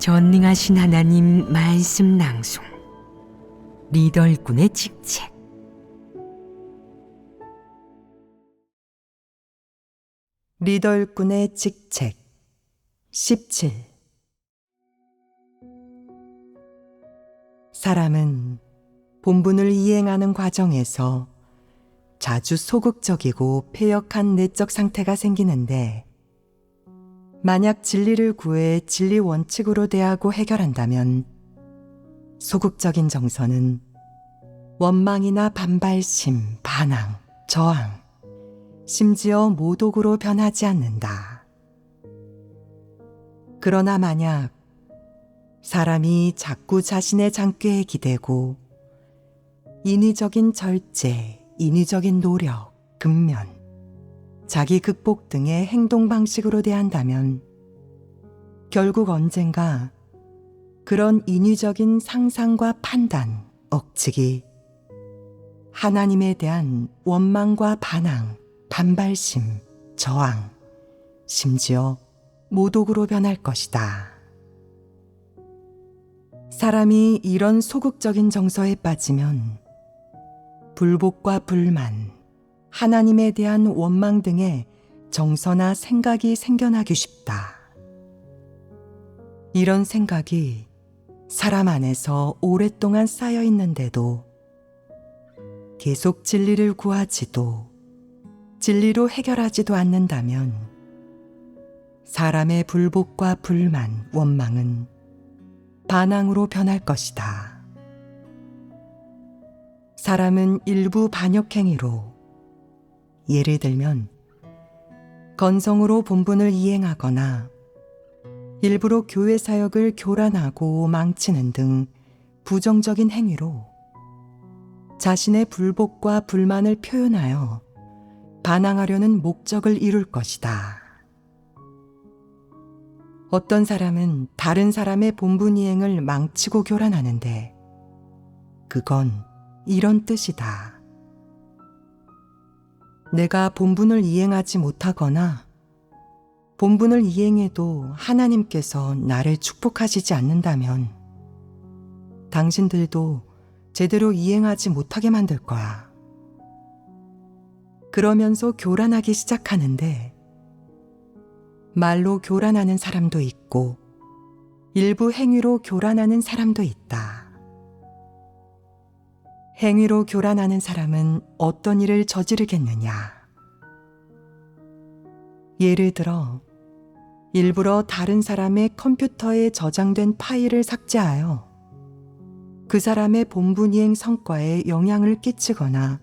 전능하신 하나님 말씀 낭송 리더 일꾼의 직책. 리더 일꾼의 직책 17. 사람은 본분을 이행하는 과정에서 자주 소극적이고 패역한 내적 상태가 생기는데, 만약 진리를 구해 진리 원칙으로 대하고 해결한다면 소극적인 정서는 원망이나 반발심, 반항, 저항, 심지어 모독으로 변하지 않는다. 그러나 만약 사람이 자꾸 자신의 장꾀에 기대고 인위적인 절제, 인위적인 노력, 근면, 자기 극복 등의 행동 방식으로 대한다면 결국 언젠가 그런 인위적인 상상과 판단, 억측이 하나님에 대한 원망과 반항, 반발심, 저항, 심지어 모독으로 변할 것이다. 사람이 이런 소극적인 정서에 빠지면 불복과 불만, 하나님에 대한 원망 등의 정서나 생각이 생겨나기 쉽다. 이런 생각이 사람 안에서 오랫동안 쌓여 있는데도 계속 진리를 구하지도 진리로 해결하지도 않는다면 사람의 불복과 불만, 원망은 반항으로 변할 것이다. 사람은 일부 반역행위로, 예를 들면 건성으로 본분을 이행하거나 일부러 교회 사역을 교란하고 망치는 등 부정적인 행위로 자신의 불복과 불만을 표현하여 반항하려는 목적을 이룰 것이다. 어떤 사람은 다른 사람의 본분 이행을 망치고 교란하는데 그건 이런 뜻이다. 내가 본분을 이행하지 못하거나 본분을 이행해도 하나님께서 나를 축복하시지 않는다면 당신들도 제대로 이행하지 못하게 만들 거야. 그러면서 교란하기 시작하는데, 말로 교란하는 사람도 있고 일부 행위로 교란하는 사람도 있다. 행위로 교란하는 사람은 어떤 일을 저지르겠느냐? 예를 들어 일부러 다른 사람의 컴퓨터에 저장된 파일을 삭제하여 그 사람의 본분 이행 성과에 영향을 끼치거나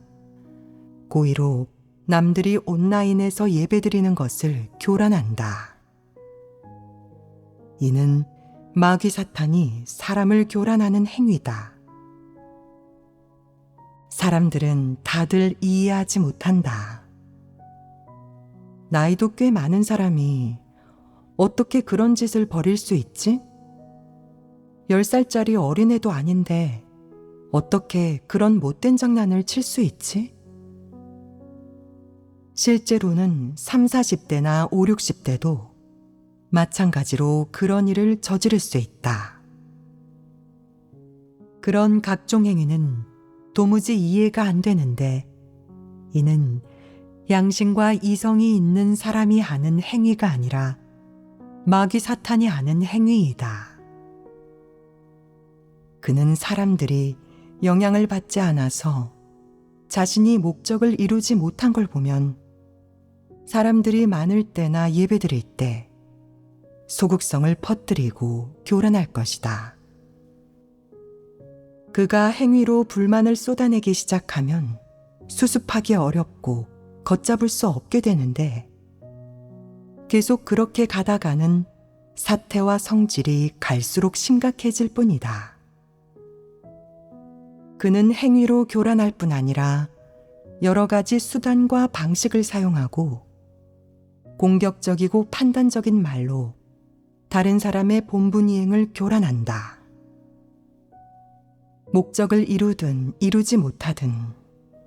고의로 남들이 온라인에서 예배드리는 것을 교란한다. 이는 마귀 사탄이 사람을 교란하는 행위다. 사람들은 다들 이해하지 못한다. 나이도 꽤 많은 사람이 어떻게 그런 짓을 벌일 수 있지? 10살짜리 어린애도 아닌데 어떻게 그런 못된 장난을 칠 수 있지? 실제로는 30, 40대나 50, 60대도 마찬가지로 그런 일을 저지를 수 있다. 그런 각종 행위는 도무지 이해가 안 되는데 이는 양심과 이성이 있는 사람이 하는 행위가 아니라 마귀 사탄이 하는 행위이다. 그는 사람들이 영향을 받지 않아서 자신이 목적을 이루지 못한 걸 보면 사람들이 많을 때나 예배드릴 때 소극성을 퍼뜨리고 교란할 것이다. 그가 행위로 불만을 쏟아내기 시작하면 수습하기 어렵고 걷잡을 수 없게 되는데, 계속 그렇게 가다가는 사태와 성질이 갈수록 심각해질 뿐이다. 그는 행위로 교란할 뿐 아니라 여러 가지 수단과 방식을 사용하고 공격적이고 판단적인 말로 다른 사람의 본분 이행을 교란한다. 목적을 이루든 이루지 못하든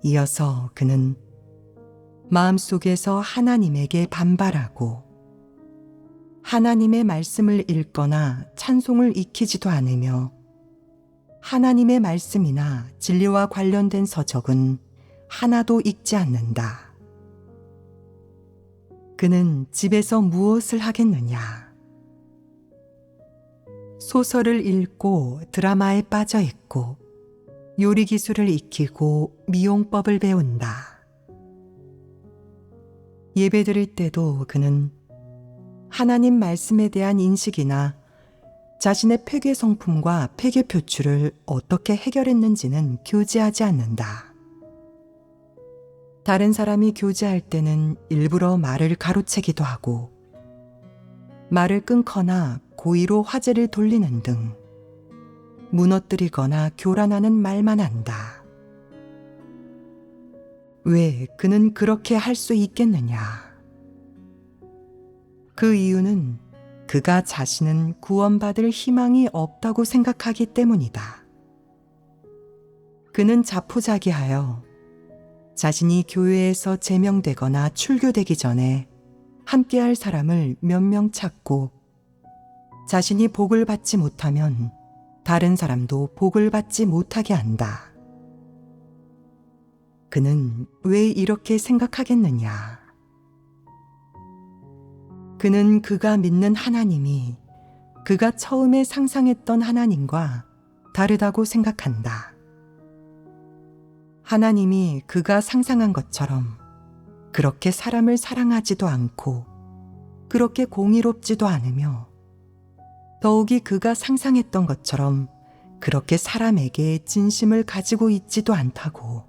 이어서 그는 마음속에서 하나님에게 반발하고 하나님의 말씀을 읽거나 찬송을 익히지도 않으며 하나님의 말씀이나 진리와 관련된 서적은 하나도 읽지 않는다. 그는 집에서 무엇을 하겠느냐? 소설을 읽고 드라마에 빠져 있고 요리 기술을 익히고 미용법을 배운다. 예배드릴 때도 그는 하나님 말씀에 대한 인식이나 자신의 폐괴 성품과 폐괴 표출을 어떻게 해결했는지는 교제하지 않는다. 다른 사람이 교제할 때는 일부러 말을 가로채기도 하고 말을 끊거나 고의로 화제를 돌리는 등 무너뜨리거나 교란하는 말만 한다. 왜 그는 그렇게 할 수 있겠느냐? 그 이유는 그가 자신은 구원받을 희망이 없다고 생각하기 때문이다. 그는 자포자기하여 자신이 교회에서 제명되거나 출교되기 전에 함께할 사람을 몇 명 찾고 자신이 복을 받지 못하면 다른 사람도 복을 받지 못하게 한다. 그는 왜 이렇게 생각하겠느냐? 그는 그가 믿는 하나님이 그가 처음에 상상했던 하나님과 다르다고 생각한다. 하나님이 그가 상상한 것처럼 그렇게 사람을 사랑하지도 않고 그렇게 공의롭지도 않으며 더욱이 그가 상상했던 것처럼 그렇게 사람에게 진심을 가지고 있지도 않다고.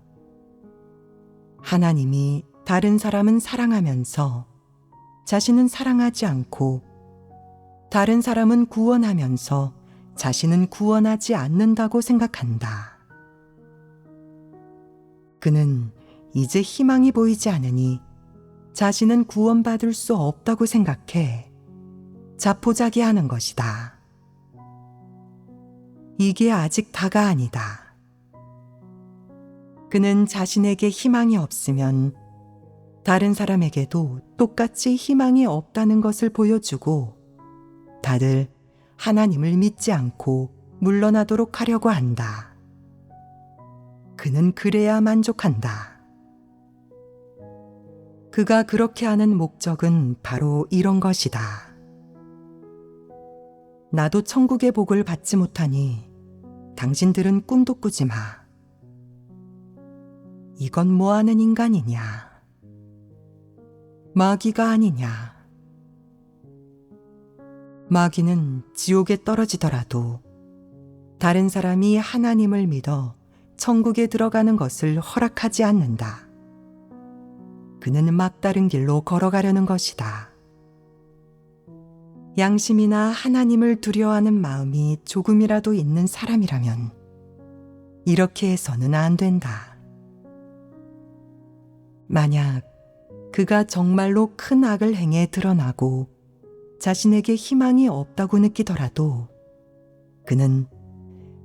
하나님이 다른 사람은 사랑하면서 자신은 사랑하지 않고 다른 사람은 구원하면서 자신은 구원하지 않는다고 생각한다. 그는 이제 희망이 보이지 않으니 자신은 구원받을 수 없다고 생각해 자포자기하는 것이다. 이게 아직 다가 아니다. 그는 자신에게 희망이 없으면 다른 사람에게도 똑같이 희망이 없다는 것을 보여주고 다들 하나님을 믿지 않고 물러나도록 하려고 한다. 그는 그래야 만족한다. 그가 그렇게 하는 목적은 바로 이런 것이다. 나도 천국의 복을 받지 못하니 당신들은 꿈도 꾸지 마. 이건 뭐하는 인간이냐? 마귀가 아니냐? 마귀는 지옥에 떨어지더라도 다른 사람이 하나님을 믿어 천국에 들어가는 것을 허락하지 않는다. 그는 막다른 길로 걸어가려는 것이다. 양심이나 하나님을 두려워하는 마음이 조금이라도 있는 사람이라면 이렇게 해서는 안 된다. 만약 그가 정말로 큰 악을 행해 드러나고 자신에게 희망이 없다고 느끼더라도 그는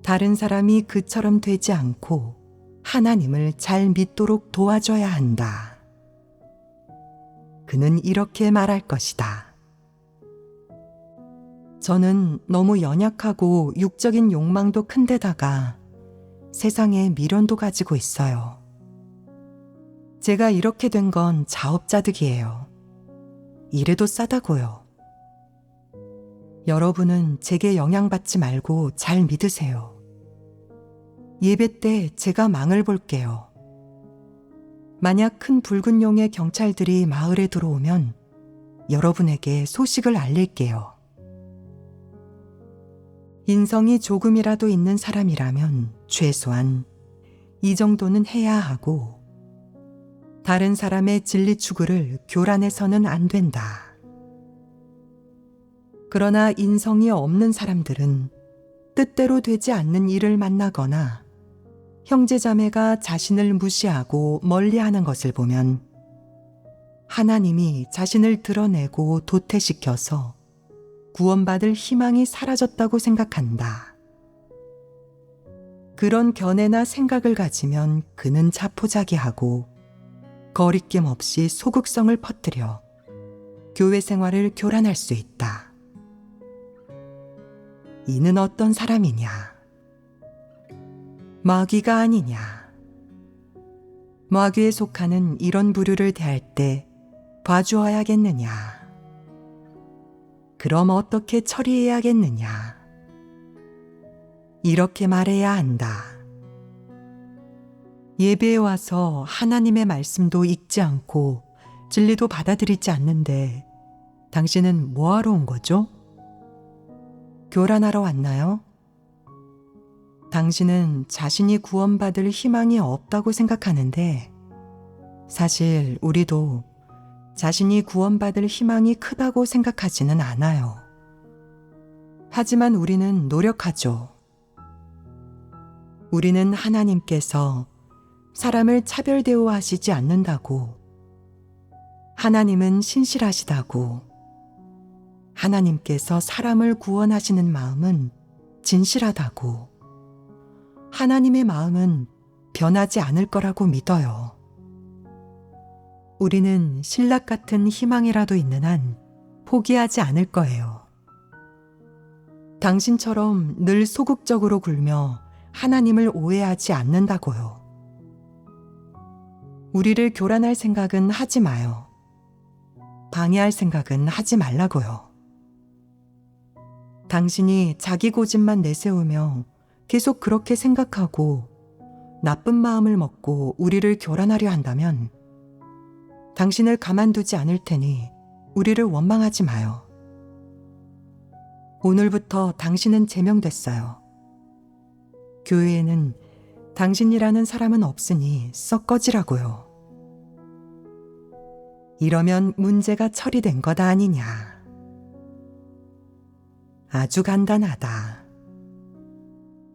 다른 사람이 그처럼 되지 않고 하나님을 잘 믿도록 도와줘야 한다. 그는 이렇게 말할 것이다. 저는 너무 연약하고 육적인 욕망도 큰데다가 세상에 미련도 가지고 있어요. 제가 이렇게 된 건 자업자득이에요. 이래도 싸다고요. 여러분은 제게 영향받지 말고 잘 믿으세요. 예배 때 제가 망을 볼게요. 만약 큰 붉은 용의 경찰들이 마을에 들어오면 여러분에게 소식을 알릴게요. 인성이 조금이라도 있는 사람이라면 최소한 이 정도는 해야 하고 다른 사람의 진리 추구를 교란해서는 안 된다. 그러나 인성이 없는 사람들은 뜻대로 되지 않는 일을 만나거나 형제자매가 자신을 무시하고 멀리하는 것을 보면 하나님이 자신을 드러내고 도태시켜서 구원받을 희망이 사라졌다고 생각한다. 그런 견해나 생각을 가지면 그는 자포자기하고 거리낌 없이 소극성을 퍼뜨려 교회 생활을 교란할 수 있다. 이는 어떤 사람이냐? 마귀가 아니냐? 마귀에 속하는 이런 부류를 대할 때 봐주어야겠느냐? 그럼 어떻게 처리해야겠느냐? 이렇게 말해야 한다. 예배에 와서 하나님의 말씀도 읽지 않고 진리도 받아들이지 않는데 당신은 뭐하러 온 거죠? 교란하러 왔나요? 당신은 자신이 구원받을 희망이 없다고 생각하는데 사실 우리도 자신이 구원받을 희망이 크다고 생각하지는 않아요. 하지만 우리는 노력하죠. 우리는 하나님께서 사람을 차별 대우하시지 않는다고, 하나님은 신실하시다고, 하나님께서 사람을 구원하시는 마음은 진실하다고, 하나님의 마음은 변하지 않을 거라고 믿어요. 우리는 신락 같은 희망이라도 있는 한 포기하지 않을 거예요. 당신처럼 늘 소극적으로 굴며 하나님을 오해하지 않는다고요. 우리를 교란할 생각은 하지 마요. 방해할 생각은 하지 말라고요. 당신이 자기 고집만 내세우며 계속 그렇게 생각하고 나쁜 마음을 먹고 우리를 교란하려 한다면 당신을 가만두지 않을 테니 우리를 원망하지 마요. 오늘부터 당신은 제명됐어요. 교회에는 당신이라는 사람은 없으니 썩 꺼지라고요. 이러면 문제가 처리된 것 아니냐. 아주 간단하다.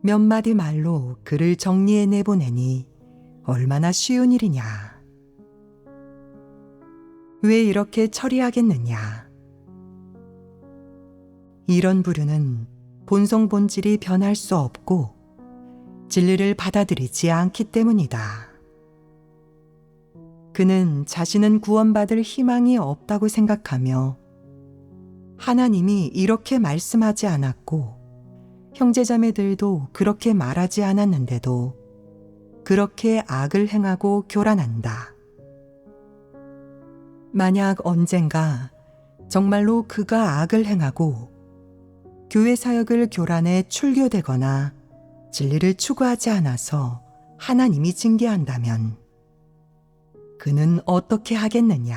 몇 마디 말로 글을 정리해 내보내니 얼마나 쉬운 일이냐. 왜 이렇게 처리하겠느냐. 이런 부류는 본성 본질이 변할 수 없고 진리를 받아들이지 않기 때문이다. 그는 자신은 구원받을 희망이 없다고 생각하며 하나님이 이렇게 말씀하지 않았고 형제자매들도 그렇게 말하지 않았는데도 그렇게 악을 행하고 교란한다. 만약 언젠가 정말로 그가 악을 행하고 교회 사역을 교란해 출교되거나 진리를 추구하지 않아서 하나님이 징계한다면 그는 어떻게 하겠느냐?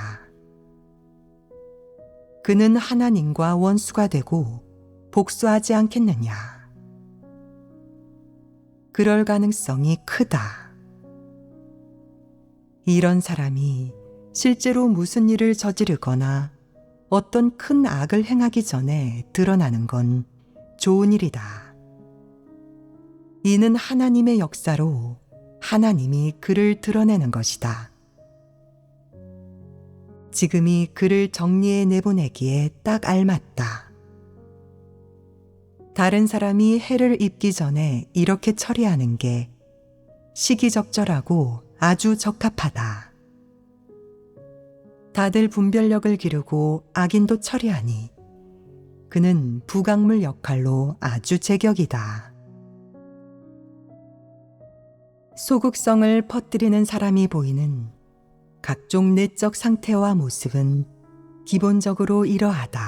그는 하나님과 원수가 되고 복수하지 않겠느냐? 그럴 가능성이 크다. 이런 사람이 실제로 무슨 일을 저지르거나 어떤 큰 악을 행하기 전에 드러나는 건 좋은 일이다. 이는 하나님의 역사로 하나님이 그를 드러내는 것이다. 지금이 그를 정리해 내보내기에 딱 알맞다. 다른 사람이 해를 입기 전에 이렇게 처리하는 게 시기적절하고 아주 적합하다. 다들 분별력을 기르고 악인도 처리하니 그는 부강물 역할로 아주 제격이다. 소극성을 퍼뜨리는 사람이 보이는 각종 내적 상태와 모습은 기본적으로 이러하다.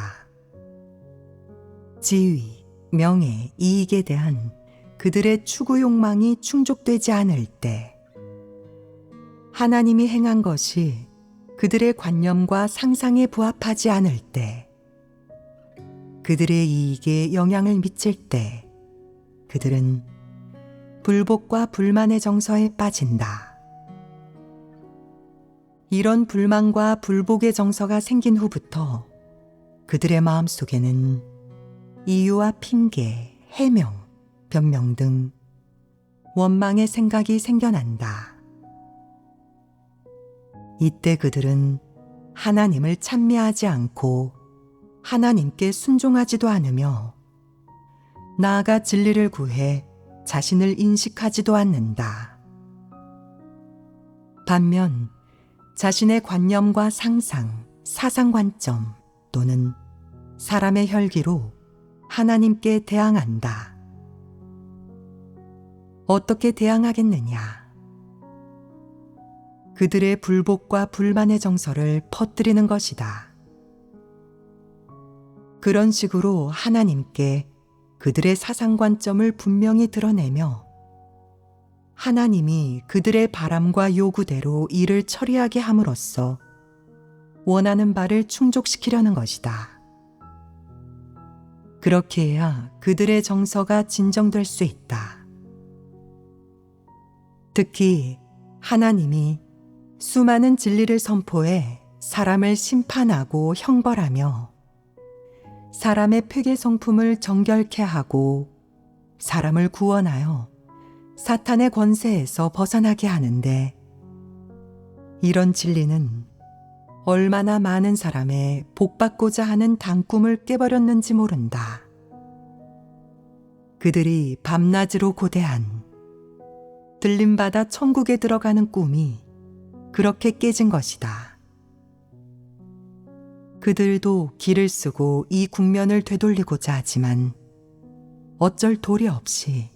지위, 명예, 이익에 대한 그들의 추구 욕망이 충족되지 않을 때, 하나님이 행한 것이 그들의 관념과 상상에 부합하지 않을 때, 그들의 이익에 영향을 미칠 때, 그들은 불복과 불만의 정서에 빠진다. 이런 불만과 불복의 정서가 생긴 후부터 그들의 마음속에는 이유와 핑계, 해명, 변명 등 원망의 생각이 생겨난다. 이때 그들은 하나님을 찬미하지 않고 하나님께 순종하지도 않으며 나아가 진리를 구해 자신을 인식하지도 않는다. 반면 자신의 관념과 상상, 사상관점 또는 사람의 혈기로 하나님께 대항한다. 어떻게 대항하겠느냐? 그들의 불복과 불만의 정서를 퍼뜨리는 것이다. 그런 식으로 하나님께 그들의 사상관점을 분명히 드러내며 하나님이 그들의 바람과 요구대로 일을 처리하게 함으로써 원하는 바를 충족시키려는 것이다. 그렇게 해야 그들의 정서가 진정될 수 있다. 특히 하나님이 수많은 진리를 선포해 사람을 심판하고 형벌하며 사람의 폐괴 성품을 정결케 하고 사람을 구원하여 사탄의 권세에서 벗어나게 하는데, 이런 진리는 얼마나 많은 사람의 복받고자 하는 단꿈을 깨버렸는지 모른다. 그들이 밤낮으로 고대한 들림받아 천국에 들어가는 꿈이 그렇게 깨진 것이다. 그들도 길을 쓰고 이 국면을 되돌리고자 하지만 어쩔 도리 없이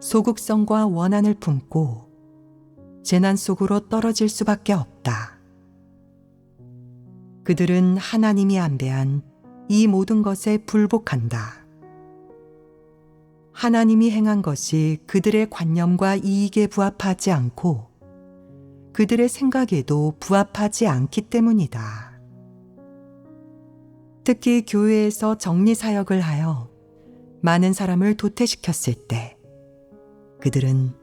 소극성과 원한을 품고 재난 속으로 떨어질 수밖에 없다. 그들은 하나님이 안배한 이 모든 것에 불복한다. 하나님이 행한 것이 그들의 관념과 이익에 부합하지 않고 그들의 생각에도 부합하지 않기 때문이다. 특히 교회에서 정리사역을 하여 많은 사람을 도태시켰을 때 그들은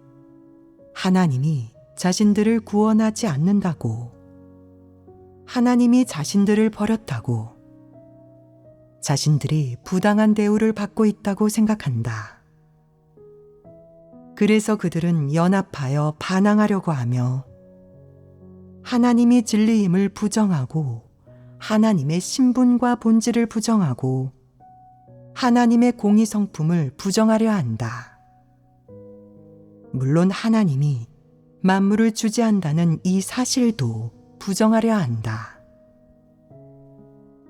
하나님이 자신들을 구원하지 않는다고, 하나님이 자신들을 버렸다고, 자신들이 부당한 대우를 받고 있다고 생각한다. 그래서 그들은 연합하여 반항하려고 하며 하나님이 진리임을 부정하고 하나님의 신분과 본질을 부정하고 하나님의 공의 성품을 부정하려 한다. 물론 하나님이 만물을 주재한다는 이 사실도 부정하려 한다.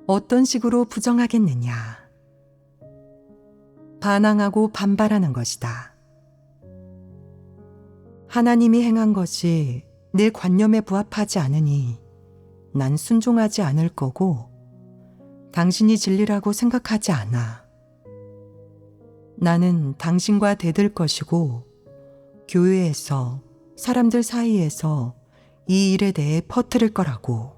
어떤 식으로 부정하겠느냐? 반항하고 반발하는 것이다. 하나님이 행한 것이 내 관념에 부합하지 않으니 난 순종하지 않을 거고 당신이 진리라고 생각하지 않아. 나는 당신과 대들 것이고 교회에서 사람들 사이에서 이 일에 대해 퍼뜨릴 거라고.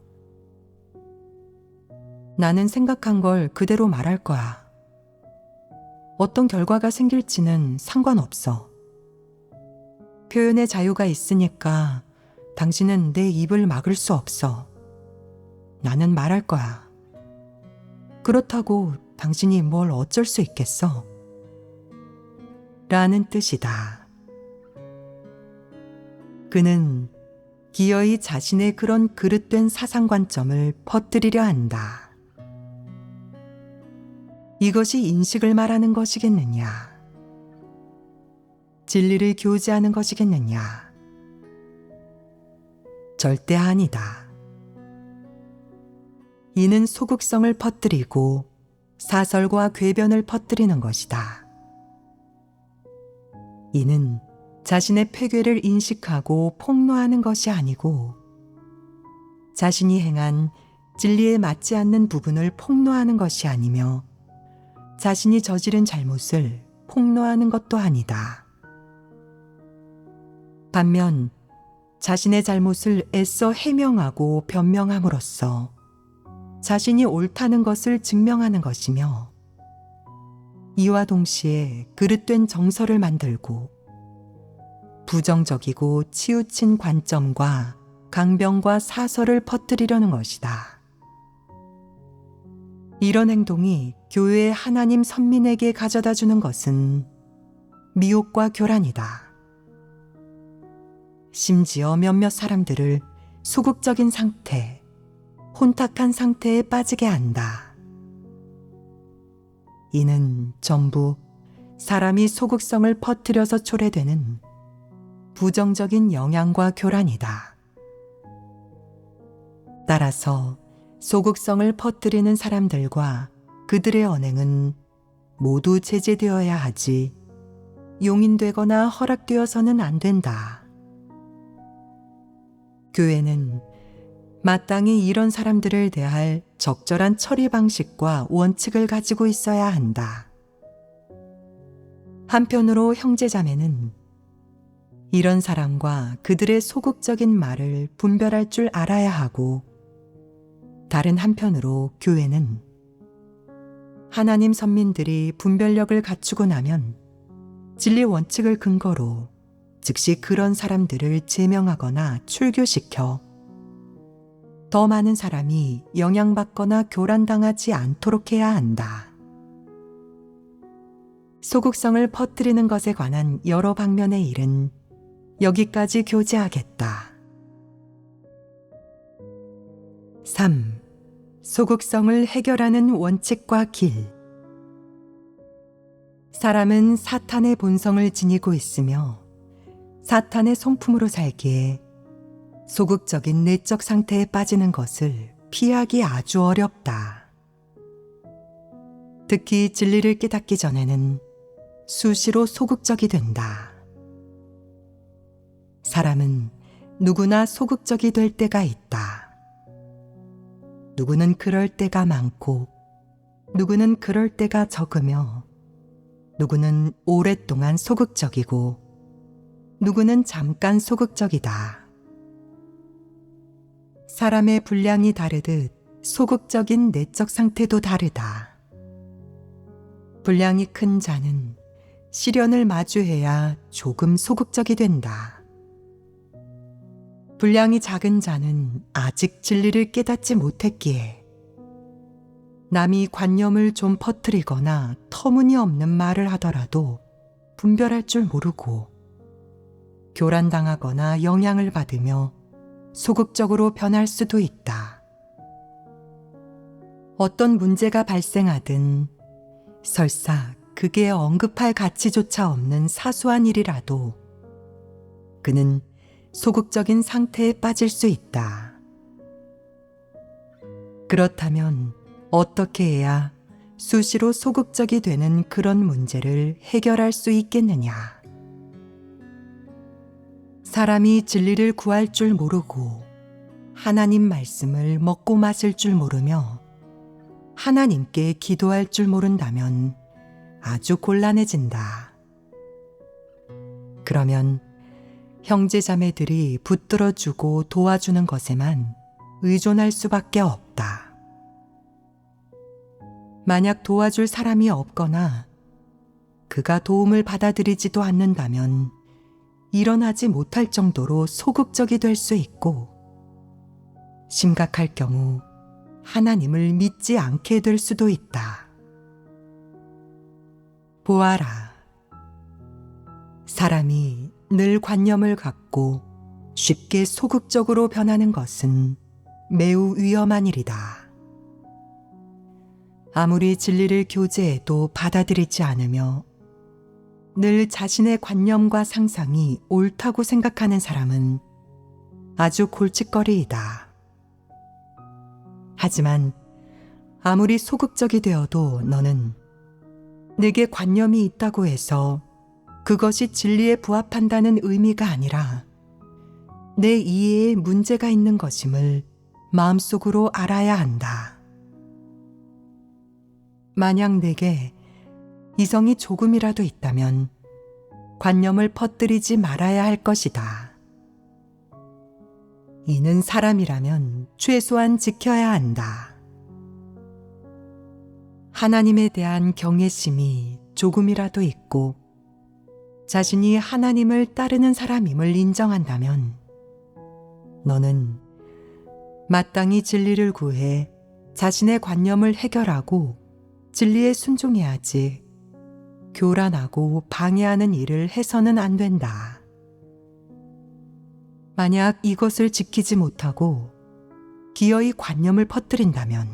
나는 생각한 걸 그대로 말할 거야. 어떤 결과가 생길지는 상관없어. 표현의 자유가 있으니까 당신은 내 입을 막을 수 없어. 나는 말할 거야. 그렇다고 당신이 뭘 어쩔 수 있겠어? 라는 뜻이다. 그는 기어이 자신의 그런 그릇된 사상관점을 퍼뜨리려 한다. 이것이 인식을 말하는 것이겠느냐? 진리를 교제하는 것이겠느냐? 절대 아니다. 이는 소극성을 퍼뜨리고 사설과 궤변을 퍼뜨리는 것이다. 이는 자신의 폐괴를 인식하고 폭로하는 것이 아니고 자신이 행한 진리에 맞지 않는 부분을 폭로하는 것이 아니며 자신이 저지른 잘못을 폭로하는 것도 아니다. 반면 자신의 잘못을 애써 해명하고 변명함으로써 자신이 옳다는 것을 증명하는 것이며 이와 동시에 그릇된 정서를 만들고 부정적이고 치우친 관점과 강병과 사설을 퍼뜨리려는 것이다. 이런 행동이 교회의 하나님 선민에게 가져다 주는 것은 미혹과 교란이다. 심지어 몇몇 사람들을 소극적인 상태, 혼탁한 상태에 빠지게 한다. 이는 전부 사람이 소극성을 퍼뜨려서 초래되는 부정적인 영향과 교란이다. 따라서 소극성을 퍼뜨리는 사람들과 그들의 언행은 모두 제재되어야 하지 용인되거나 허락되어서는 안 된다. 교회는 마땅히 이런 사람들을 대할 적절한 처리 방식과 원칙을 가지고 있어야 한다. 한편으로 형제자매는 이런 사람과 그들의 소극적인 말을 분별할 줄 알아야 하고, 다른 한편으로 교회는 하나님 선민들이 분별력을 갖추고 나면 진리 원칙을 근거로 즉시 그런 사람들을 제명하거나 출교시켜 더 많은 사람이 영향받거나 교란당하지 않도록 해야 한다. 소극성을 퍼뜨리는 것에 관한 여러 방면의 일은 여기까지 교제하겠다. 3. 소극성을 해결하는 원칙과 길. 사람은 사탄의 본성을 지니고 있으며 사탄의 성품으로 살기에 소극적인 내적 상태에 빠지는 것을 피하기 아주 어렵다. 특히 진리를 깨닫기 전에는 수시로 소극적이 된다. 사람은 누구나 소극적이 될 때가 있다. 누구는 그럴 때가 많고, 누구는 그럴 때가 적으며, 누구는 오랫동안 소극적이고, 누구는 잠깐 소극적이다. 사람의 분량이 다르듯 소극적인 내적 상태도 다르다. 분량이 큰 자는 시련을 마주해야 조금 소극적이 된다. 분량이 작은 자는 아직 진리를 깨닫지 못했기에 남이 관념을 좀 퍼뜨리거나 터무니없는 말을 하더라도 분별할 줄 모르고 교란당하거나 영향을 받으며 소극적으로 변할 수도 있다. 어떤 문제가 발생하든 설사 그게 언급할 가치조차 없는 사소한 일이라도 그는 소극적인 상태에 빠질 수 있다. 그렇다면 어떻게 해야 수시로 소극적이 되는 그런 문제를 해결할 수 있겠느냐? 사람이 진리를 구할 줄 모르고 하나님 말씀을 먹고 마실 줄 모르며 하나님께 기도할 줄 모른다면 아주 곤란해진다. 그러면 형제자매들이 붙들어주고 도와주는 것에만 의존할 수밖에 없다. 만약 도와줄 사람이 없거나 그가 도움을 받아들이지도 않는다면 일어나지 못할 정도로 소극적이 될 수 있고, 심각할 경우 하나님을 믿지 않게 될 수도 있다. 보아라. 사람이 늘 관념을 갖고 쉽게 소극적으로 변하는 것은 매우 위험한 일이다. 아무리 진리를 교제해도 받아들이지 않으며 늘 자신의 관념과 상상이 옳다고 생각하는 사람은 아주 골칫거리이다. 하지만 아무리 소극적이 되어도 너는 내게 관념이 있다고 해서 그것이 진리에 부합한다는 의미가 아니라 내 이해에 문제가 있는 것임을 마음속으로 알아야 한다. 만약 내게 이성이 조금이라도 있다면 관념을 퍼뜨리지 말아야 할 것이다. 이는 사람이라면 최소한 지켜야 한다. 하나님에 대한 경외심이 조금이라도 있고 자신이 하나님을 따르는 사람임을 인정한다면 너는 마땅히 진리를 구해 자신의 관념을 해결하고 진리에 순종해야지 교란하고 방해하는 일을 해서는 안 된다. 만약 이것을 지키지 못하고 기어이 관념을 퍼뜨린다면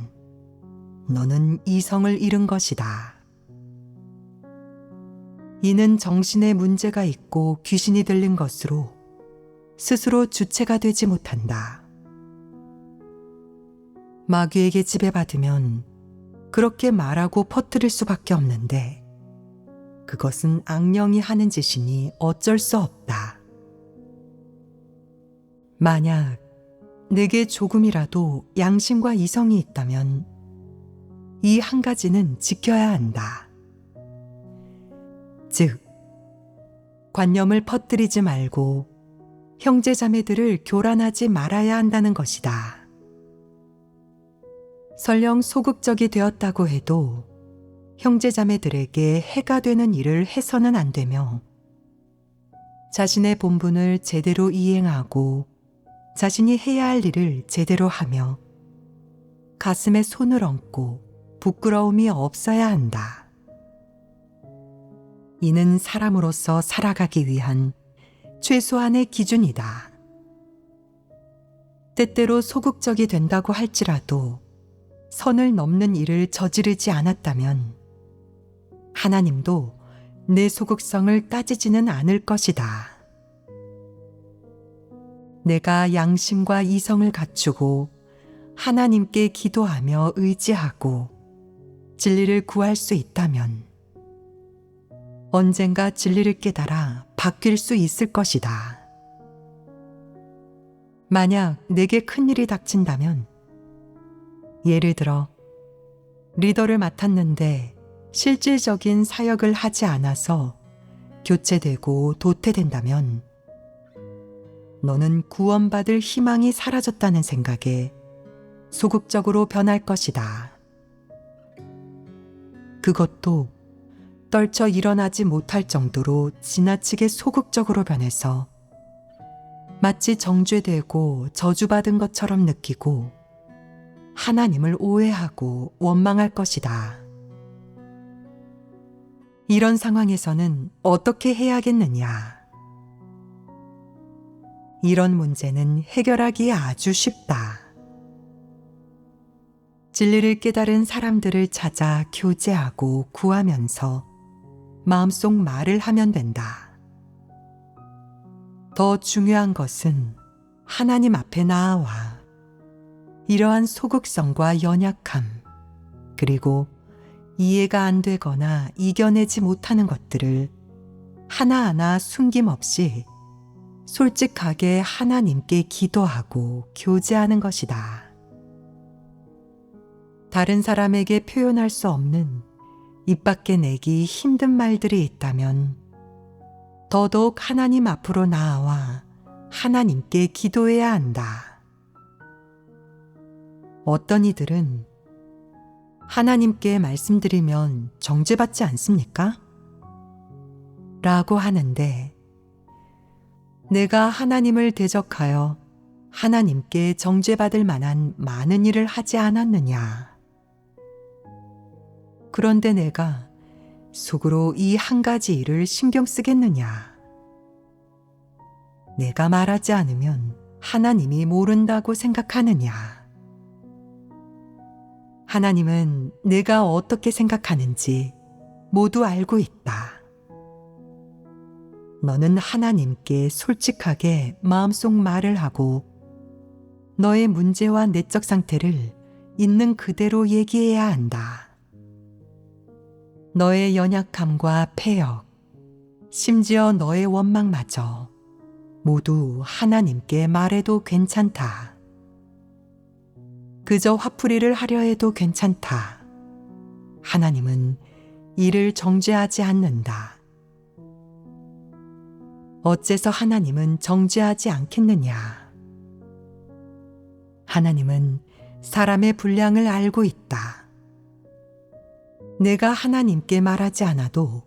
너는 이성을 잃은 것이다. 이는 정신에 문제가 있고 귀신이 들린 것으로 스스로 주체가 되지 못한다. 마귀에게 지배받으면 그렇게 말하고 퍼뜨릴 수밖에 없는데 그것은 악령이 하는 짓이니 어쩔 수 없다. 만약 내게 조금이라도 양심과 이성이 있다면 이 한 가지는 지켜야 한다. 즉, 관념을 퍼뜨리지 말고 형제자매들을 교란하지 말아야 한다는 것이다. 설령 소극적이 되었다고 해도 형제자매들에게 해가 되는 일을 해서는 안 되며 자신의 본분을 제대로 이행하고 자신이 해야 할 일을 제대로 하며 가슴에 손을 얹고 부끄러움이 없어야 한다. 이는 사람으로서 살아가기 위한 최소한의 기준이다. 때때로 소극적이 된다고 할지라도 선을 넘는 일을 저지르지 않았다면 하나님도 내 소극성을 따지지는 않을 것이다. 내가 양심과 이성을 갖추고 하나님께 기도하며 의지하고 진리를 구할 수 있다면 언젠가 진리를 깨달아 바뀔 수 있을 것이다. 만약 내게 큰일이 닥친다면, 예를 들어 리더를 맡았는데 실질적인 사역을 하지 않아서 교체되고 도태된다면 너는 구원받을 희망이 사라졌다는 생각에 소극적으로 변할 것이다. 그것도 떨쳐 일어나지 못할 정도로 지나치게 소극적으로 변해서 마치 정죄되고 저주받은 것처럼 느끼고 하나님을 오해하고 원망할 것이다. 이런 상황에서는 어떻게 해야겠느냐? 이런 문제는 해결하기 아주 쉽다. 진리를 깨달은 사람들을 찾아 교제하고 구하면서 마음속 말을 하면 된다. 더 중요한 것은 하나님 앞에 나아와 이러한 소극성과 연약함, 그리고 이해가 안 되거나 이겨내지 못하는 것들을 하나하나 숨김없이 솔직하게 하나님께 기도하고 교제하는 것이다. 다른 사람에게 표현할 수 없는 입 밖에 내기 힘든 말들이 있다면 더더욱 하나님 앞으로 나아와 하나님께 기도해야 한다. 어떤 이들은 하나님께 말씀드리면 정죄받지 않습니까? 라고 하는데 내가 하나님을 대적하여 하나님께 정죄받을 만한 많은 일을 하지 않았느냐? 그런데 내가 속으로 이 한 가지 일을 신경 쓰겠느냐? 내가 말하지 않으면 하나님이 모른다고 생각하느냐? 하나님은 내가 어떻게 생각하는지 모두 알고 있다. 너는 하나님께 솔직하게 마음속 말을 하고 너의 문제와 내적 상태를 있는 그대로 얘기해야 한다. 너의 연약함과 폐역, 심지어 너의 원망마저 모두 하나님께 말해도 괜찮다. 그저 화풀이를 하려 해도 괜찮다. 하나님은 이를 정죄하지 않는다. 어째서 하나님은 정죄하지 않겠느냐? 하나님은 사람의 분량을 알고 있다. 내가 하나님께 말하지 않아도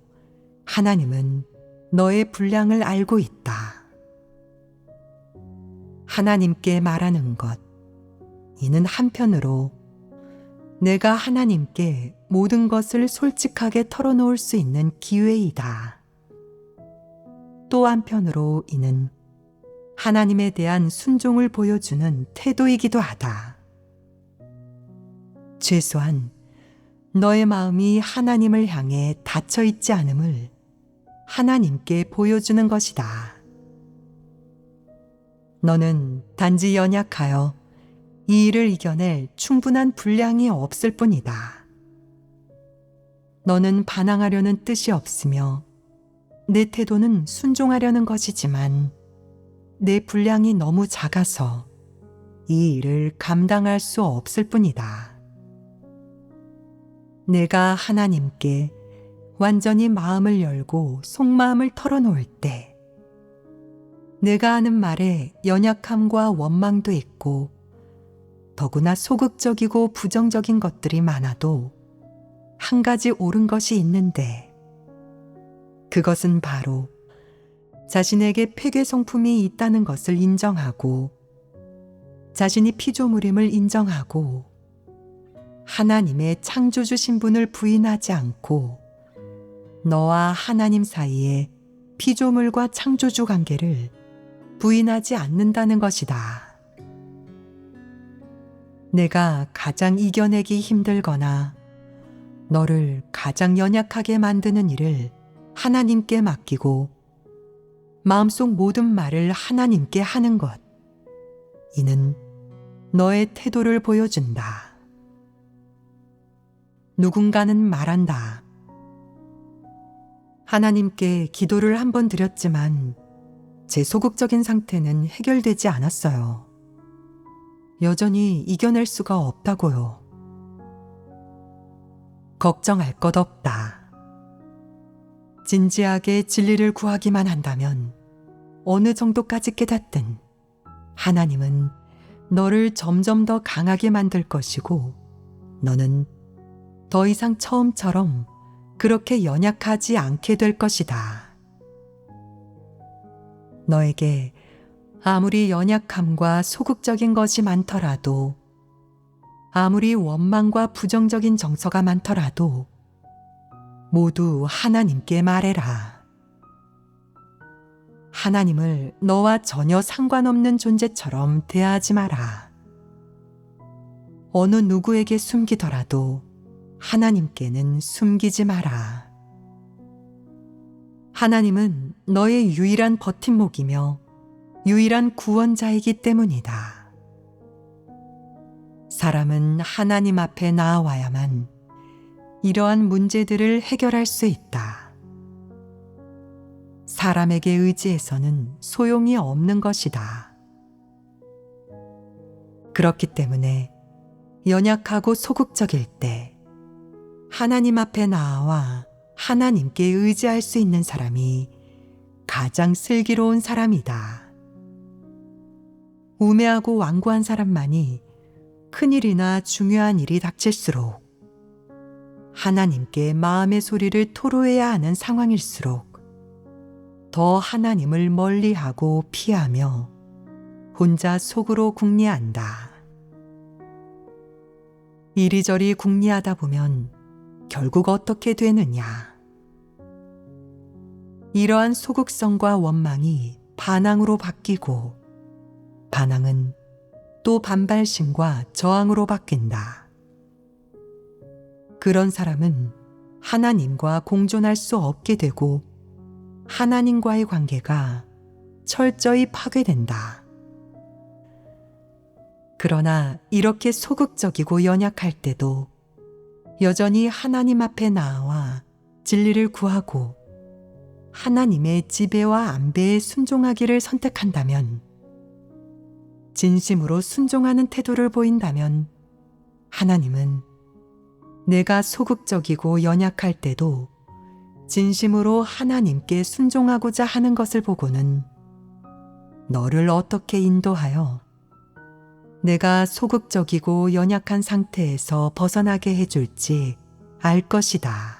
하나님은 너의 분량을 알고 있다. 하나님께 말하는 것, 이는 한편으로 내가 하나님께 모든 것을 솔직하게 털어놓을 수 있는 기회이다. 또 한편으로 이는 하나님에 대한 순종을 보여주는 태도이기도 하다. 최소한 너의 마음이 하나님을 향해 닫혀 있지 않음을 하나님께 보여주는 것이다. 너는 단지 연약하여 이 일을 이겨낼 충분한 분량이 없을 뿐이다. 너는 반항하려는 뜻이 없으며 내 태도는 순종하려는 것이지만 내 분량이 너무 작아서 이 일을 감당할 수 없을 뿐이다. 내가 하나님께 완전히 마음을 열고 속마음을 털어놓을 때 내가 하는 말에 연약함과 원망도 있고 더구나 소극적이고 부정적인 것들이 많아도 한 가지 옳은 것이 있는데 그것은 바로 자신에게 폐괴 성품이 있다는 것을 인정하고 자신이 피조물임을 인정하고 하나님의 창조주 신분을 부인하지 않고 너와 하나님 사이에 피조물과 창조주 관계를 부인하지 않는다는 것이다. 내가 가장 이겨내기 힘들거나 너를 가장 연약하게 만드는 일을 하나님께 맡기고 마음속 모든 말을 하나님께 하는 것. 이는 너의 태도를 보여준다. 누군가는 말한다. 하나님께 기도를 한 번 드렸지만 제 소극적인 상태는 해결되지 않았어요. 여전히 이겨낼 수가 없다고요. 걱정할 것 없다. 진지하게 진리를 구하기만 한다면 어느 정도까지 깨닫든 하나님은 너를 점점 더 강하게 만들 것이고 너는 더 이상 처음처럼 그렇게 연약하지 않게 될 것이다. 너에게 아무리 연약함과 소극적인 것이 많더라도 아무리 원망과 부정적인 정서가 많더라도 모두 하나님께 말해라. 하나님을 너와 전혀 상관없는 존재처럼 대하지 마라. 어느 누구에게 숨기더라도 하나님께는 숨기지 마라. 하나님은 너의 유일한 버팀목이며 유일한 구원자이기 때문이다. 사람은 하나님 앞에 나아와야만 이러한 문제들을 해결할 수 있다. 사람에게 의지해서는 소용이 없는 것이다. 그렇기 때문에 연약하고 소극적일 때 하나님 앞에 나아와 하나님께 의지할 수 있는 사람이 가장 슬기로운 사람이다. 우매하고 완고한 사람만이 큰일이나 중요한 일이 닥칠수록 하나님께 마음의 소리를 토로해야 하는 상황일수록 더 하나님을 멀리하고 피하며 혼자 속으로 궁리한다. 이리저리 궁리하다 보면 결국 어떻게 되느냐? 이러한 소극성과 원망이 반항으로 바뀌고 반항은 또 반발심과 저항으로 바뀐다. 그런 사람은 하나님과 공존할 수 없게 되고 하나님과의 관계가 철저히 파괴된다. 그러나 이렇게 소극적이고 연약할 때도 여전히 하나님 앞에 나아와 진리를 구하고 하나님의 지배와 안배에 순종하기를 선택한다면, 진심으로 순종하는 태도를 보인다면 하나님은 내가 소극적이고 연약할 때도 진심으로 하나님께 순종하고자 하는 것을 보고는 너를 어떻게 인도하여 내가 소극적이고 연약한 상태에서 벗어나게 해줄지 알 것이다.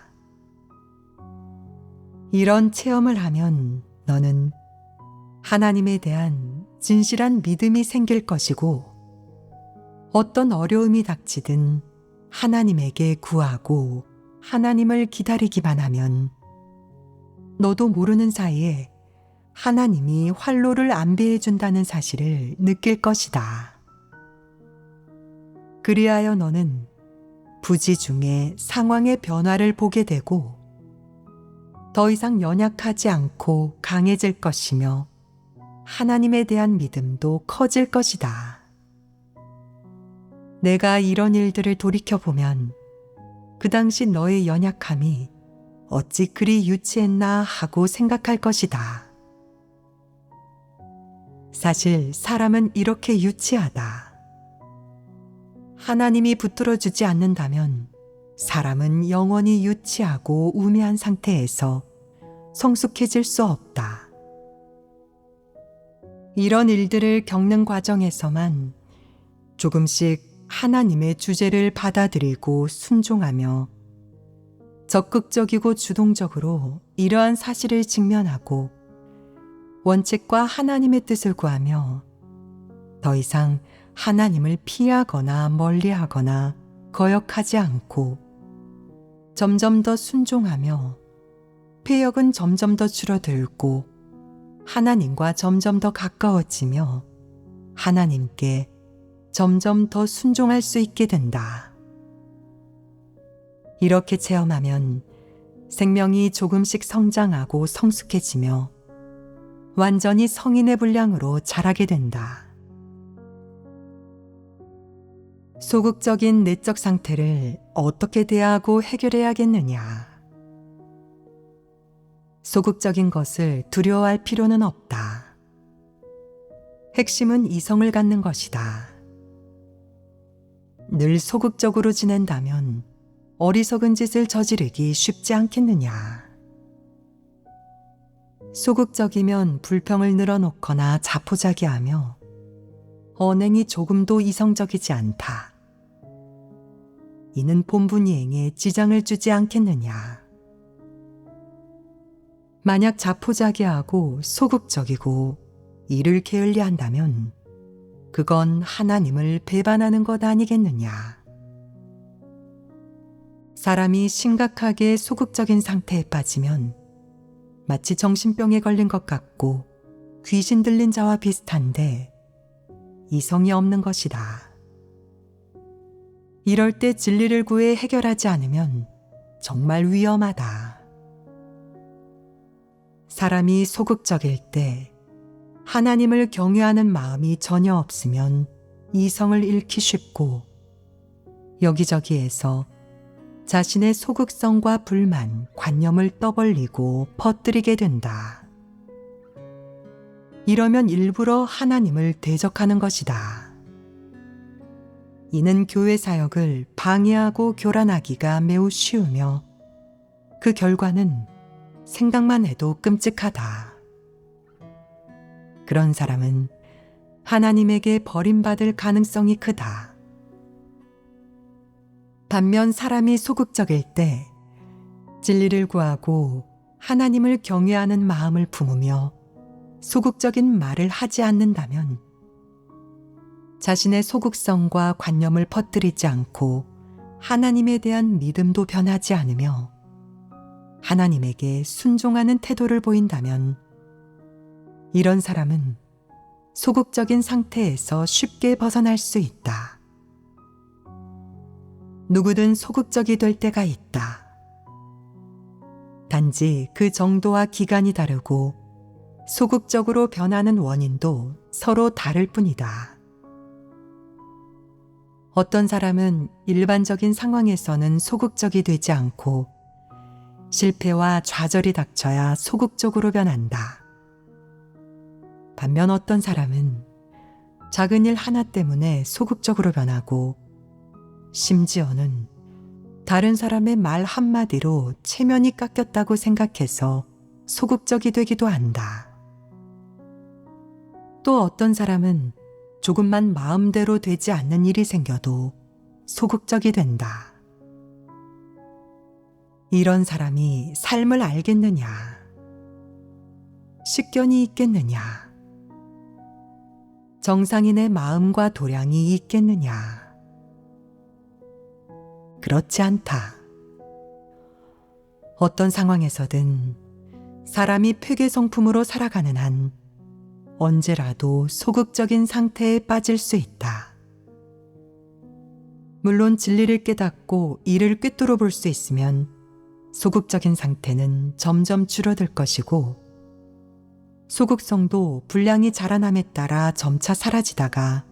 이런 체험을 하면 너는 하나님에 대한 진실한 믿음이 생길 것이고 어떤 어려움이 닥치든 하나님에게 구하고 하나님을 기다리기만 하면 너도 모르는 사이에 하나님이 활로를 안배해 준다는 사실을 느낄 것이다. 그리하여 너는 부지 중에 상황의 변화를 보게 되고 더 이상 연약하지 않고 강해질 것이며 하나님에 대한 믿음도 커질 것이다. 내가 이런 일들을 돌이켜보면 그 당시 너의 연약함이 어찌 그리 유치했나 하고 생각할 것이다. 사실 사람은 이렇게 유치하다. 하나님이 붙들어주지 않는다면 사람은 영원히 유치하고 우매한 상태에서 성숙해질 수 없다. 이런 일들을 겪는 과정에서만 조금씩 하나님의 주제를 받아들이고 순종하며 적극적이고 주동적으로 이러한 사실을 직면하고 원칙과 하나님의 뜻을 구하며 더 이상 하나님을 피하거나 멀리하거나 거역하지 않고 점점 더 순종하며 폐역은 점점 더 줄어들고 하나님과 점점 더 가까워지며 하나님께 점점 더 순종할 수 있게 된다. 이렇게 체험하면 생명이 조금씩 성장하고 성숙해지며 완전히 성인의 분량으로 자라게 된다. 소극적인 내적 상태를 어떻게 대하고 해결해야겠느냐? 소극적인 것을 두려워할 필요는 없다. 핵심은 이성을 갖는 것이다. 늘 소극적으로 지낸다면 어리석은 짓을 저지르기 쉽지 않겠느냐. 소극적이면 불평을 늘어놓거나 자포자기하며 언행이 조금도 이성적이지 않다. 이는 본분이행에 지장을 주지 않겠느냐. 만약 자포자기하고 소극적이고 이를 게을리한다면 그건 하나님을 배반하는 것 아니겠느냐. 사람이 심각하게 소극적인 상태에 빠지면 마치 정신병에 걸린 것 같고 귀신 들린 자와 비슷한데 이성이 없는 것이다. 이럴 때 진리를 구해 해결하지 않으면 정말 위험하다. 사람이 소극적일 때 하나님을 경외하는 마음이 전혀 없으면 이성을 잃기 쉽고 여기저기에서 자신의 소극성과 불만, 관념을 떠벌리고 퍼뜨리게 된다. 이러면 일부러 하나님을 대적하는 것이다. 이는 교회 사역을 방해하고 교란하기가 매우 쉬우며 그 결과는 생각만 해도 끔찍하다. 그런 사람은 하나님에게 버림받을 가능성이 크다. 반면 사람이 소극적일 때 진리를 구하고 하나님을 경외하는 마음을 품으며 소극적인 말을 하지 않는다면 자신의 소극성과 관념을 퍼뜨리지 않고 하나님에 대한 믿음도 변하지 않으며 하나님에게 순종하는 태도를 보인다면 이런 사람은 소극적인 상태에서 쉽게 벗어날 수 있다. 누구든 소극적이 될 때가 있다. 단지 그 정도와 기간이 다르고 소극적으로 변하는 원인도 서로 다를 뿐이다. 어떤 사람은 일반적인 상황에서는 소극적이 되지 않고 실패와 좌절이 닥쳐야 소극적으로 변한다. 반면 어떤 사람은 작은 일 하나 때문에 소극적으로 변하고 심지어는 다른 사람의 말 한마디로 체면이 깎였다고 생각해서 소극적이 되기도 한다. 또 어떤 사람은 조금만 마음대로 되지 않는 일이 생겨도 소극적이 된다. 이런 사람이 삶을 알겠느냐? 식견이 있겠느냐? 정상인의 마음과 도량이 있겠느냐? 그렇지 않다. 어떤 상황에서든 사람이 폐괴성품으로 살아가는 한 언제라도 소극적인 상태에 빠질 수 있다. 물론 진리를 깨닫고 이를 꿰뚫어 볼 수 있으면 소극적인 상태는 점점 줄어들 것이고 소극성도 분량이 자라남에 따라 점차 사라지다가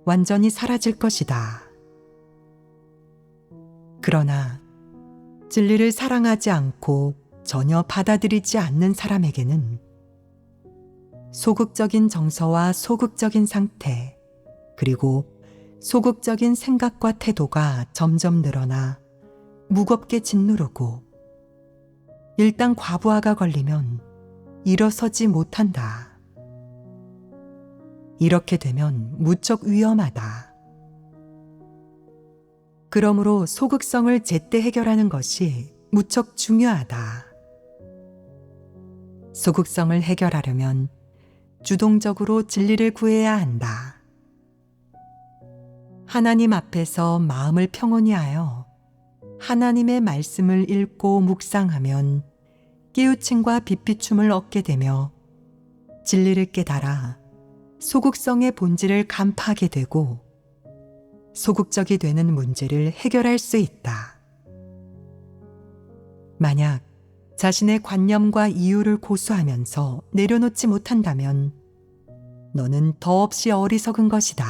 완전히 사라질 것이다. 그러나 진리를 사랑하지 않고 전혀 받아들이지 않는 사람에게는 소극적인 정서와 소극적인 상태, 그리고 소극적인 생각과 태도가 점점 늘어나 무겁게 짓누르고 일단 과부하가 걸리면 일어서지 못한다. 이렇게 되면 무척 위험하다. 그러므로 소극성을 제때 해결하는 것이 무척 중요하다. 소극성을 해결하려면 주동적으로 진리를 구해야 한다. 하나님 앞에서 마음을 평온히 하여 하나님의 말씀을 읽고 묵상하면 깨우침과 빛비춤을 얻게 되며 진리를 깨달아 소극성의 본질을 간파하게 되고 소극적이 되는 문제를 해결할 수 있다. 만약 자신의 관념과 이유를 고수하면서 내려놓지 못한다면 너는 더없이 어리석은 것이다.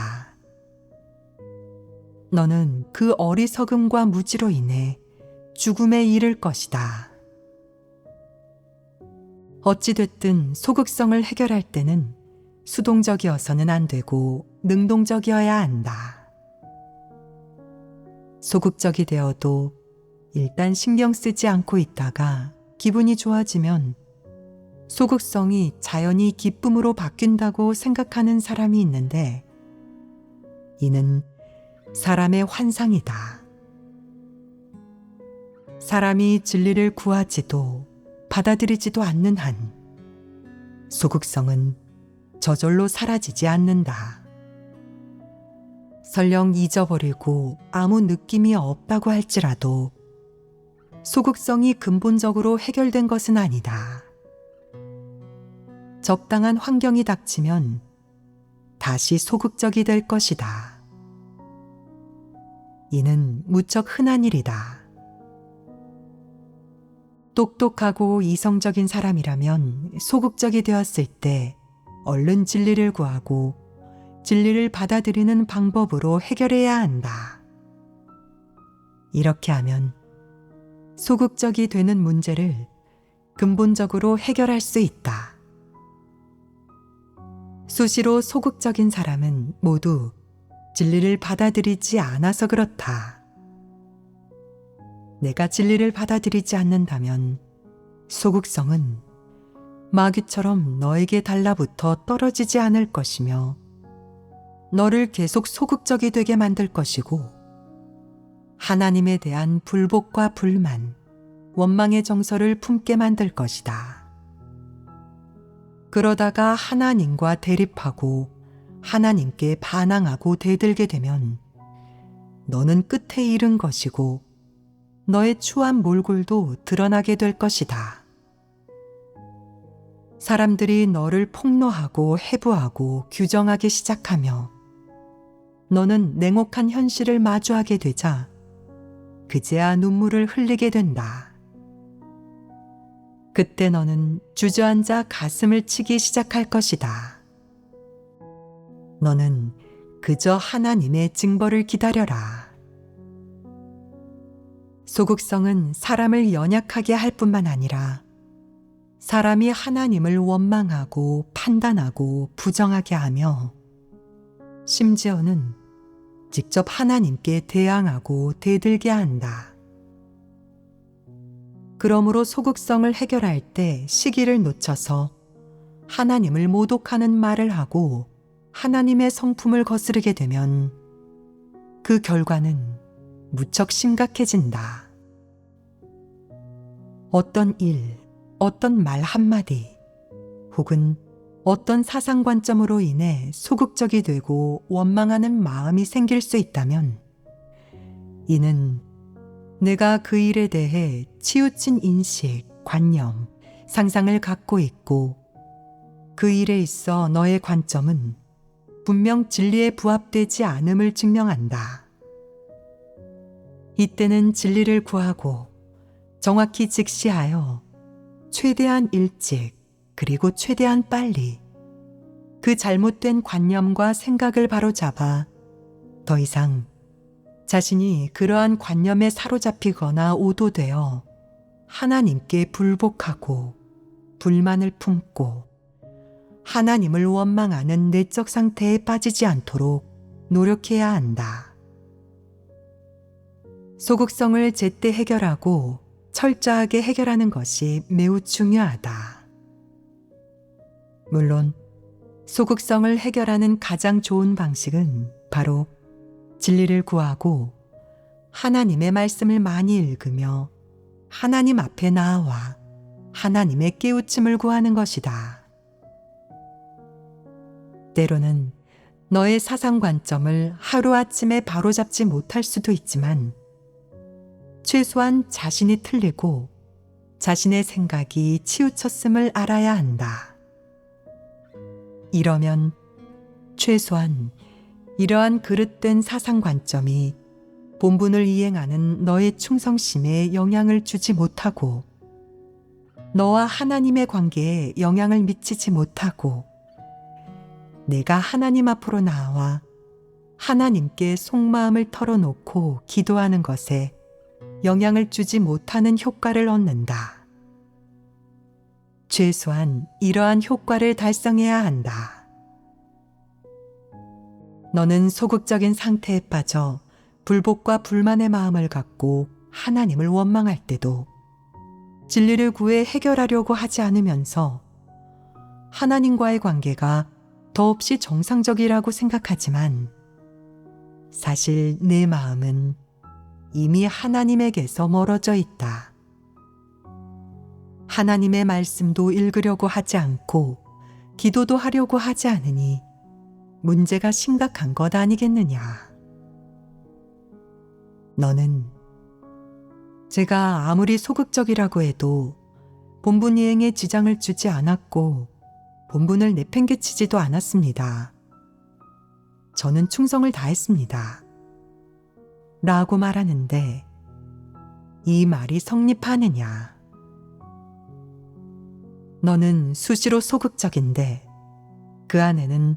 너는 그 어리석음과 무지로 인해 죽음에 이를 것이다. 어찌됐든 소극성을 해결할 때는 수동적이어서는 안 되고 능동적이어야 한다. 소극적이 되어도 일단 신경 쓰지 않고 있다가 기분이 좋아지면 소극성이 자연히 기쁨으로 바뀐다고 생각하는 사람이 있는데 이는 사람의 환상이다. 사람이 진리를 구하지도 받아들이지도 않는 한 소극성은 저절로 사라지지 않는다. 설령 잊어버리고 아무 느낌이 없다고 할지라도 소극성이 근본적으로 해결된 것은 아니다. 적당한 환경이 닥치면 다시 소극적이 될 것이다. 이는 무척 흔한 일이다. 똑똑하고 이성적인 사람이라면 소극적이 되었을 때 얼른 진리를 구하고 진리를 받아들이는 방법으로 해결해야 한다. 이렇게 하면 소극적이 되는 문제를 근본적으로 해결할 수 있다. 수시로 소극적인 사람은 모두 진리를 받아들이지 않아서 그렇다. 내가 진리를 받아들이지 않는다면 소극성은 마귀처럼 너에게 달라붙어 떨어지지 않을 것이며 너를 계속 소극적이 되게 만들 것이고 하나님에 대한 불복과 불만, 원망의 정서를 품게 만들 것이다. 그러다가 하나님과 대립하고 하나님께 반항하고 대들게 되면 너는 끝에 이른 것이고 너의 추한 몰골도 드러나게 될 것이다. 사람들이 너를 폭로하고 해부하고 규정하기 시작하며 너는 냉혹한 현실을 마주하게 되자 그제야 눈물을 흘리게 된다. 그때 너는 주저앉아 가슴을 치기 시작할 것이다. 너는 그저 하나님의 징벌을 기다려라. 소극성은 사람을 연약하게 할 뿐만 아니라 사람이 하나님을 원망하고 판단하고 부정하게 하며 심지어는 직접 하나님께 대항하고 대들게 한다. 그러므로 소극성을 해결할 때 시기를 놓쳐서 하나님을 모독하는 말을 하고 하나님의 성품을 거스르게 되면 그 결과는 무척 심각해진다. 어떤 일, 어떤 말 한마디, 혹은 어떤 사상 관점으로 인해 소극적이 되고 원망하는 마음이 생길 수 있다면 이는 내가 그 일에 대해 치우친 인식, 관념, 상상을 갖고 있고 그 일에 있어 너의 관점은 분명 진리에 부합되지 않음을 증명한다. 이때는 진리를 구하고 정확히 직시하여 최대한 일찍 그리고 최대한 빨리 그 잘못된 관념과 생각을 바로잡아 더 이상 자신이 그러한 관념에 사로잡히거나 오도되어 하나님께 불복하고 불만을 품고 하나님을 원망하는 내적 상태에 빠지지 않도록 노력해야 한다. 소극성을 제때 해결하고 철저하게 해결하는 것이 매우 중요하다. 물론 소극성을 해결하는 가장 좋은 방식은 바로 진리를 구하고 하나님의 말씀을 많이 읽으며 하나님 앞에 나아와 하나님의 깨우침을 구하는 것이다. 때로는 너의 사상 관점을 하루아침에 바로잡지 못할 수도 있지만 최소한 자신이 틀리고 자신의 생각이 치우쳤음을 알아야 한다. 이러면 최소한 이러한 그릇된 사상 관점이 본분을 이행하는 너의 충성심에 영향을 주지 못하고 너와 하나님의 관계에 영향을 미치지 못하고 내가 하나님 앞으로 나와 하나님께 속마음을 털어놓고 기도하는 것에 영향을 주지 못하는 효과를 얻는다. 최소한 이러한 효과를 달성해야 한다. 너는 소극적인 상태에 빠져 불복과 불만의 마음을 갖고 하나님을 원망할 때도 진리를 구해 해결하려고 하지 않으면서 하나님과의 관계가 더없이 정상적이라고 생각하지만 사실 내 마음은 이미 하나님에게서 멀어져 있다. 하나님의 말씀도 읽으려고 하지 않고 기도도 하려고 하지 않으니 문제가 심각한 것 아니겠느냐. 너는 제가 아무리 소극적이라고 해도 본분 이행에 지장을 주지 않았고 본분을 내팽개치지도 않았습니다. 저는 충성을 다했습니다. 라고 말하는데 이 말이 성립하느냐? 너는 수시로 소극적인데 그 안에는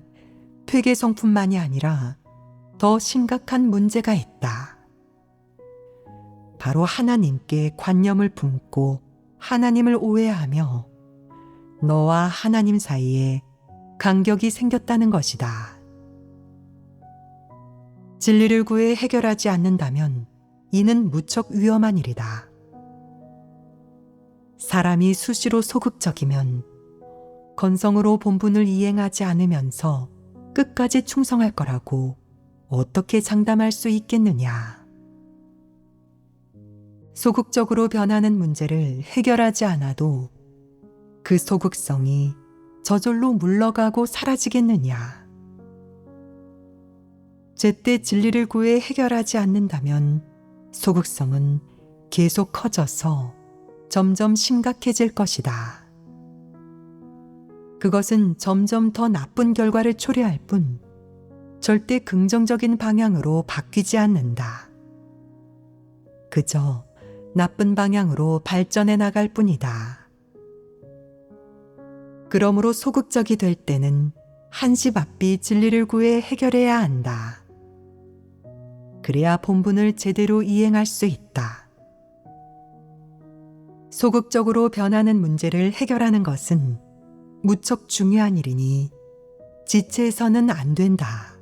퇴계성뿐만이 아니라 더 심각한 문제가 있다. 바로 하나님께 관념을 품고 하나님을 오해하며 너와 하나님 사이에 간격이 생겼다는 것이다. 진리를 구해 해결하지 않는다면 이는 무척 위험한 일이다. 사람이 수시로 소극적이면 건성으로 본분을 이행하지 않으면서 끝까지 충성할 거라고 어떻게 장담할 수 있겠느냐. 소극적으로 변하는 문제를 해결하지 않아도 그 소극성이 저절로 물러가고 사라지겠느냐. 제때 진리를 구해 해결하지 않는다면 소극성은 계속 커져서 점점 심각해질 것이다. 그것은 점점 더 나쁜 결과를 초래할 뿐 절대 긍정적인 방향으로 바뀌지 않는다. 그저 나쁜 방향으로 발전해 나갈 뿐이다. 그러므로 소극적이 될 때는 한시바삐 진리를 구해 해결해야 한다. 그래야 본분을 제대로 이행할 수 있다. 소극적으로 변하는 문제를 해결하는 것은 무척 중요한 일이니 지체해서는 안 된다.